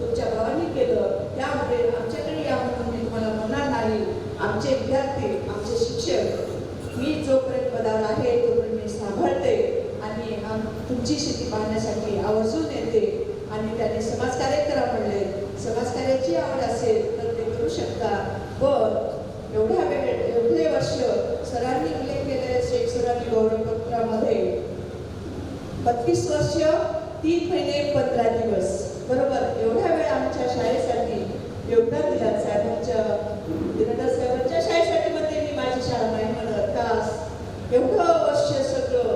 [SPEAKER 5] तुमच्या भावांनी केलं त्यामुळे आमच्याकडे या म्हणून मी तुम्हाला म्हणणार नाही. आमचे विद्यार्थी, आमचे शिक्षक मी जोपर्यंत पदावर आहे तोपर्यंत मी सांभाळते आणि तुमची शेती पाहण्यासाठी आवर्जून येते. आणि त्याने समाजकार्य करा म्हणले. समाजकार्याची आवड असेल तर ते करू शकता. पण एवढे वर्ष सरांनी उल्लेख केले शेख सरांनी गौरवपत्रामध्ये 32 वर्ष 3 महिने 15 दिवस बरोबर एवढा वेळ आमच्या शाळेसाठी योगदान दिलं. साहेबांच्या निराधार साहेबांच्या शाळेसाठी मध्ये मी माझी शाळा नाही म्हणत का एवढं वर्ष सगळं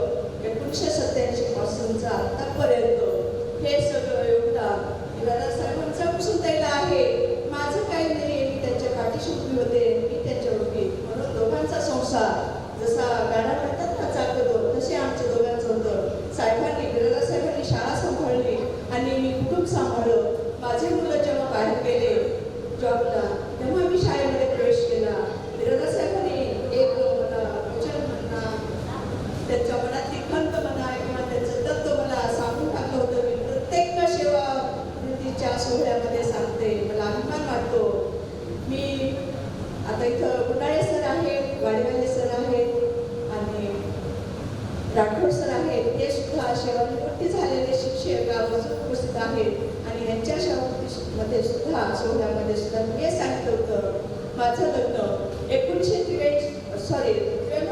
[SPEAKER 5] 1987 पासूनचं आतापर्यंत हे सगळं योगदान निराधार साहेबांचं ताईला आहे. माझं काही नाही. मी त्यांच्या पाठीशी उभी होते, मी त्यांच्या उभी म्हणून दोघांचा संसार जसा गाणं म्हणतात ना चालतो तसे आमच्या दोघांचं होतं. साहेबांनी निराधार साहेबांनी शाळा सांभाळली आणि मी कुटुंब सांभाळलं. माझे मुलं जेव्हा बाहेर गेले जॉबला तेव्हा मी शाळेमध्ये प्रवेश केला. निराधार साहेबांनी एक मला वचन म्हणा, त्यांच्या मनातली खंत म्हणा किंवा त्यांचं तत्व मला सांगून टाकलं होतं. मी प्रत्येक सेवा वृत्तीच्या सोहळ्यामध्ये सांगते. मला अभिमान वाटतो. मी आता इथं गुंडाळे सर आहेत, वाडेवाले सर आहेत आणि राठोड सर आहेत. ते सुद्धा सेवानिवृत्ती झालेले शिक्षक आवर्जून उपस्थित आहेत आणि यांच्या सेवानिवृत्तीमध्ये सुद्धा सोहळ्यामध्ये सुद्धा मी हे सांगितलं होतं माझं लग्न 1993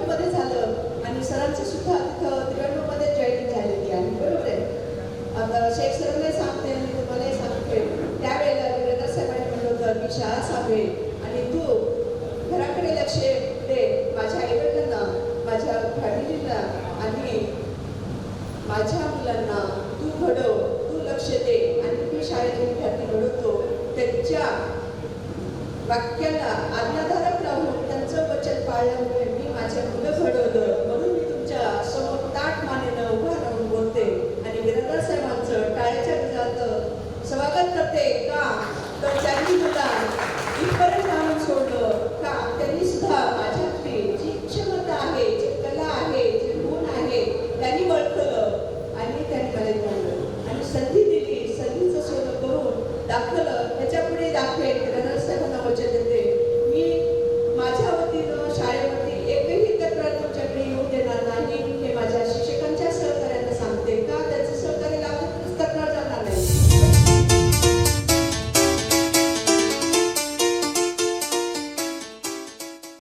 [SPEAKER 5] मध्ये झालं आणि सरांचं सुद्धा तिथं 93 मध्ये जॉईनिंग झालेली आहे. बरोबर आहे. आता शेख सरांनाही सांगते आणि तुम्हालाही सांगते त्यावेळेला निराधार साहेबांनी म्हणलं होतं मी शाळा सांगेन आणि तू घराकडे लक्ष दे. माझ्या आईवडिलांना, माझ्या फॅमिलीला आणि माझ्या मुलांना तू घडव, तू लक्ष दे. आणि मी शाळेचे विद्यार्थी घडवतो त्यांच्या वाक्याला आज्ञाधारक राहून त्यांचं वचन पाळल्यामुळे मी माझ्या मुलं घडवलं. म्हणून मी तुमच्या समोर ताट मानेनं उभा राहून बोलते आणि निराधार साहेबांचं टाळ्याच्या गजरात स्वागत करते का तर त्यांनी मला इथपर्यंत